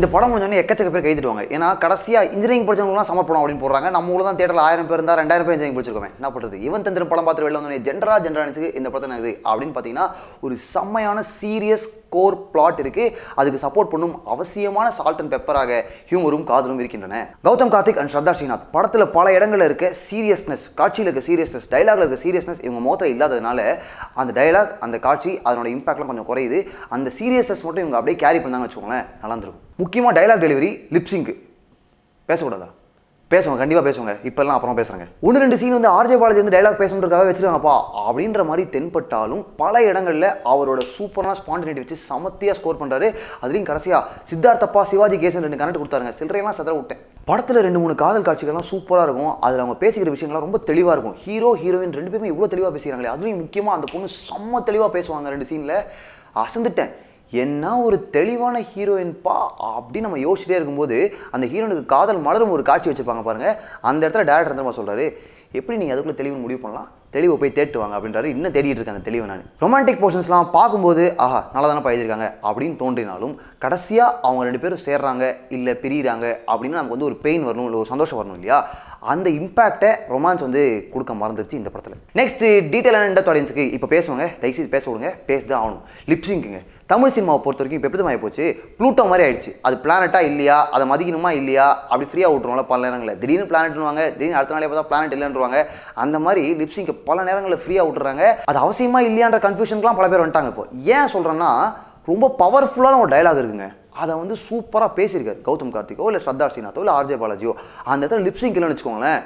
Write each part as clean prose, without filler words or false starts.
இந்த படம் முடிஞ்சோடனே எக்கச்சக்க பேர் கைதிடுவாங்க. ஏன்னா கடைசியாக இன்ஜினியரிங் படிச்சவங்களாம் சமர் படம் அப்படின்னு போடுறாங்க. நம்ம ஊரில் தான் தேட்டரில் 1000 பேர் இருந்தால் 2000 பேர் இன்ஜினியரிங் படிச்சிருக்கோம். என்ன பண்ணுறது? யுவன் தந்திரன் படம் பார்த்து வெளில வந்தோடனே ஜென்ரலாக இந்த படத்தை என்னது அப்படின்னு பார்த்தீங்கன்னா ஒரு செம்மையான சீரியஸ் கோர் பிளாட் இருக்குது. அதுக்கு சப்போர்ட் பண்ணும் அவசியமான சால்ட் அண்ட் பெப்பராக ஹியூமரும் காதலும் இருக்கின்றன. கௌதம் கார்த்திக் அண்ட் ஸ்ரத்தா ஸ்ரீநாத் படத்தில் பல இடங்களில் இருக்க சீரியஸ்னஸ், காட்சியில் இருக்க சீரியஸ்னஸ், டைலாக்ல இருக்க சீரியஸ்னஸ் இவங்க மோத்தில் இல்லாததுனால அந்த டைலாக், அந்த காட்சி, அதனோட இம்பாக்ட்லாம் கொஞ்சம் குறையுது. அந்த சீரியஸ்னஸ் மட்டும் இவங்க அப்படியே கேரி பண்ணாங்கன்னு வச்சுக்கோங்களேன், நல்லா இருந்திருக்கும். முக்கியமாக டைலாக் டெலிவரி, லிப்சிங்கு பேசக்கூடாதா? பேசுவாங்க, கண்டிப்பாக பேசுவாங்க. இப்போல்லாம் அப்புறம் பேசுகிறாங்க. 1-2 சீன் வந்து ஆர்ஜே பாலாஜி வந்து டைலாக் பேசுறதுக்காக வச்சுருக்காங்கப்பா அப்படின்ற மாதிரி தென்பட்டாலும் பல இடங்களில் அவரோட சூப்பரான ஸ்பான்டினிட்டி வச்சு சமத்தியாக ஸ்கோர் பண்ணுறாரு. அதுலேயும் கடைசியாக சித்தார்த்தப்பா சிவாஜி கேசன் 2 கனெக்ட் கொடுத்தாருங்க. சில்லறையெல்லாம் சதற விட்டேன். படத்தில் 2-3 காதல் காட்சிகள்லாம் சூப்பராக இருக்கும். அதில் அவங்க பேசிக்கிற விஷயங்கள்லாம் ரொம்ப தெளிவாக இருக்கும். ஹீரோ ஹீரோயின் 2 பேருமே இவ்வளோ தெளிவாக பேசிக்கிறாங்களே. அதுலேயும் முக்கியமாக அந்த பொண்ணு செம்ம தெளிவாக பேசுவாங்க. 2 சீனில் அசந்துட்டேன். என்ன ஒரு தெளிவான ஹீரோயின்ப்பா அப்படின்னு நம்ம யோசிச்சுட்டே இருக்கும்போது அந்த ஹீரோனுக்கு காதல் மலரும் ஒரு காட்சி வச்சுருப்பாங்க பாருங்கள். அந்த இடத்துல டேரக்டர் வந்து சொல்கிறாரு, எப்படி நீங்கள் அதுக்குள்ளே தெளிவு முடிவு பண்ணலாம், தெளிவை போய் தேட்டுவாங்க அப்படின்றாரு. இன்னும் தேடிட்டு இருக்கேன் அந்த தெளிவை. நான் ரொமான்டிக் போர்ஷன்ஸ்லாம் பார்க்கும்போது ஆஹா நல்லா தானே எழுதியிருக்காங்க அப்படின்னு தோன்றினாலும் கடைசியாக அவங்க 2 பேரும் சேர்றாங்க இல்லை பிரிகிறாங்க அப்படின்னு நமக்கு வந்து ஒரு பெயின் வரணும், இல்லை ஒரு சந்தோஷம் வரணும் இல்லையா? அந்த இம்பாக்டை ரொமான்ஸ் வந்து கொடுக்க மறந்துருச்சு இந்த படத்தில். நெக்ஸ்ட் டீட்டெயிலான இண்டெப்த் ஆடியன்ஸுக்கு இப்போ பேசுவாங்க, தயவுசெய்து பேச விடுங்க, பேசதான் ஆகணும். லிப்சிங்குங்க தமிழ் சினிமாவை பொறுத்த வரைக்கும் இப்போ எப்படி போச்சு, ப்ளூட்டோ மாதிரி ஆயிடுச்சு. அது பிளானட்டா இல்லையா, அதை மதிக்கணுமா இல்லையா, அப்படி ஃப்ரீயாக விட்டுருவோம்ல பல நேரங்களில். திடீர்னு பிளானட்னுவாங்க, திடீர்னு அடுத்த நாளே பார்த்தா பிளானட் இல்லைன்றுவாங்க. அந்த மாதிரி லிப்சிங்கை பல நேரங்களில் ஃப்ரீயாக விட்டுறாங்க. அது அவசியமா இல்லையான்ற கன்ஃபியூஷனுக்குலாம் பல பேர் வந்துட்டாங்க. இப்போ ஏன் சொல்கிறேன்னா, ரொம்ப பவர்ஃபுல்லான ஒரு டைலாக் இருக்குங்க. அதை வந்து சூப்பராக பேசியிருக்காரு கௌதம் கார்த்திக்கோ இல்லை ஸ்ரத்தா ஸ்ரீநாத்தோ இல்லை ஆர்ஜே பாலாஜியோ. அந்த இடத்துல லிப்சிங் இல்லைன்னு வச்சுக்கோங்களேன்,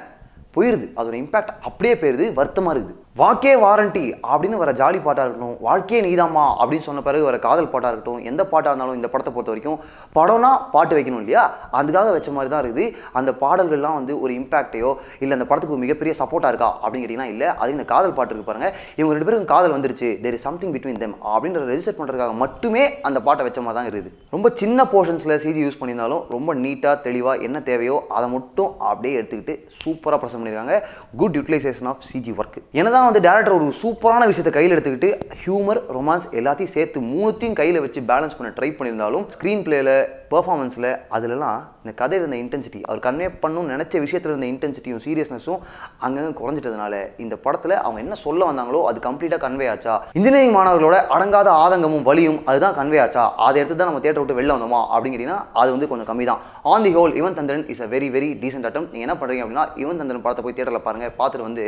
போயிடுது. அதோட இம்பாக்ட் அப்படியே போயிடுது. வருத்தமாக இருக்குது. வாக்கே வாரண்டி அப்படின்னு வர ஜாலி பாட்டாக இருக்கட்டும், வாழ்க்கையே நீதாமா அப்படின்னு சொன்ன பிறகு வர காதல் பாட்டாக இருக்கட்டும், எந்த பாட்டாக இருந்தாலும் இந்த படத்தை பொறுத்த வரைக்கும் படம்னா பாட்டு வைக்கணும் இல்லையா, அதுக்காக வச்ச மாதிரி தான் இருக்குது. அந்த பாடல்கள்லாம் வந்து ஒரு இம்பாக்டையோ இல்லை அந்த படத்துக்கு ஒரு மிகப்பெரிய சப்போர்ட்டாக இருக்கா அப்படின்னு கேட்டிங்கன்னா இல்லை. அது இந்த காதல் பாட்டு இருக்கு பாருங்க, இவங்க 2 பேருக்கும் காதல் வந்துருச்சு, there is something between them அப்படின்ற ரெஜிஸ்டர் பண்ணுறதுக்காக மட்டுமே அந்த பாட்டை வச்ச மாதிரி தான் இருக்குது. ரொம்ப சின்ன போர்ஷன்ஸில் சிஜி யூஸ் பண்ணியிருந்தாலும் ரொம்ப நீட்டாக தெளிவாக என்ன தேவையோ அதை மட்டும் அப்படியே எடுத்துக்கிட்டு சூப்பராக ப்ரெசென்ட் பண்ணியிருக்காங்க. Good utilization of CG work. என்னதான் வந்து டேரக்டர் ஒரு சூப்பரான விஷயத்தை கையில் எடுத்துக்கிட்டு ஹியூமர், ரொமான்ஸ் எல்லாத்தையும் சேர்த்து 3த்தையும் கையில் வச்சு பேலன்ஸ் பண்ண ட்ரை பண்ணியிருந்தாலும் ஸ்க்ரீன் பிளேயில், பெர்ஃபார்மன்ஸில் அதுலலாம் இந்த கதையில் இருந்த இன்டென்சிட்டி, அவர் கன்வே பண்ணணும்னு நினச்ச விஷயத்தில் இருந்த இன்டென்சிட்டியும் சீரியஸ்னஸும் அங்கங்கே குறைஞ்சிட்டதுனால இந்த படத்தில் அவங்க என்ன சொல்ல வந்தாங்களோ அது கம்ப்ளீட்டாக கன்வே ஆச்சா, இன்ஜினியரிங் மாணவர்களோட அடங்காத ஆதங்கமும் வலியும் அதுதான் கன்வே ஆச்சா, அதை எடுத்து தான் நம்ம தேட்டரை விட்டு வெளில வந்தோமா அப்படின்னு கேட்டிங்கன்னா அது வந்து கொஞ்சம் கம்மி தான். On the whole Yuvan Thandhiran is a very very decent attempt. நீங்கள் என்ன பண்ணுறீங்க அப்படின்னா யுவன் தந்திரன் படத்தை போய் தேட்டரில் பாருங்கள். பார்த்துட்டு வந்து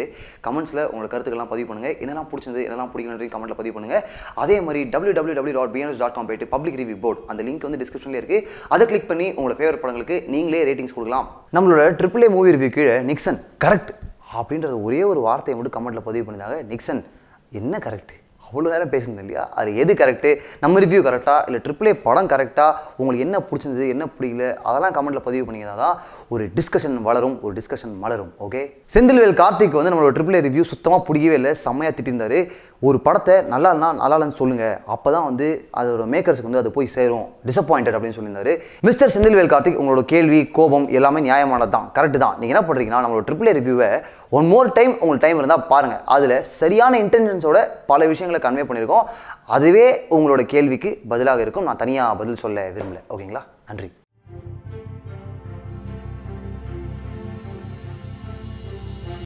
கமெண்ட்ஸில் உங்களோட கருத்துக்கெல்லாம் பதிவு பண்ணுங்கள். என்னெல்லாம் பிடிச்சது, என்னெல்லாம் பிடிக்கலன்ற கமெண்ட்டில் பதிவு பண்ணுங்கள். அதே மாதிரி www.bns.com போய்ட்டு பப்ளிக் ரிவ்யூ போர்டு அந்த லிங்க் வந்து டிஸ்கிரிப்ஷன்லேயே இருக்குது. அதை கிளிக் பண்ணி உங்களோட ஃபேவரட் படங்களுக்கு நீங்களே ரேட்டிங்ஸ் கொடுக்கலாம். நம்மளோட AAA மூவி ரிவ்யூ கீழே நிக்சன் கரெக்ட் அப்படின்றது ஒரே ஒரு வார்த்தையை மட்டும் கமெண்ட்டில் பதிவு பண்ணியிருந்தாங்க. நிக்சன் என்ன கரெக்ட், அவ்வளோ நேரம் பேசுனது இல்லையா, அது எது கரெக்டு, நம்ம ரிவ்யூ கரெக்டாக இல்லை AAA படம் கரெக்டாக, உங்களுக்கு என்ன பிடிச்சிருந்தது என்ன பிடிக்கல அதெல்லாம் கமெண்ட்டில் பதிவு பண்ணிங்கன்னா தான் ஒரு டிஸ்கஷன் வளரும், ஒரு டிஸ்கஷன் மலரும். ஓகே, செந்தில்வேல் கார்த்திக் வந்து நம்மளோட AAA ரிவ்யூ சுத்தமாக பிடிக்கவே இல்லை, செம்மையாக திட்டிருந்தாரு. ஒரு படத்தை நல்லா இல்லைன்னு சொல்லுங்கள், அப்போ தான் வந்து அதோட மேக்கர்ஸுக்கு வந்து அது போய் சேரும், டிசப்பாயிண்டட் அப்படின்னு சொல்லியிருந்தாரு. மிஸ்டர் செந்தில்வேல் கார்த்திக், உங்களோட கேள்வி, கோபம் எல்லாமே நியாயமானது தான், கரெக்டு தான். நீங்கள் என்ன பண்ணுறீங்கன்னா நம்மளோட AAA ரிவ்யூவை ஒன் மோர் டைம் உங்களுக்கு டைம் இருந்தால் பாருங்கள். அதில் சரியான இன்டென்ஷன்ஸோட பல விஷயங்களை கன்வே பண்ணியிருக்கோம். அதுவே உங்களோட கேள்விக்கு பதிலாக இருக்கும். நான் தனியாக பதில் சொல்ல விரும்பல. ஓகேங்களா, நன்றி.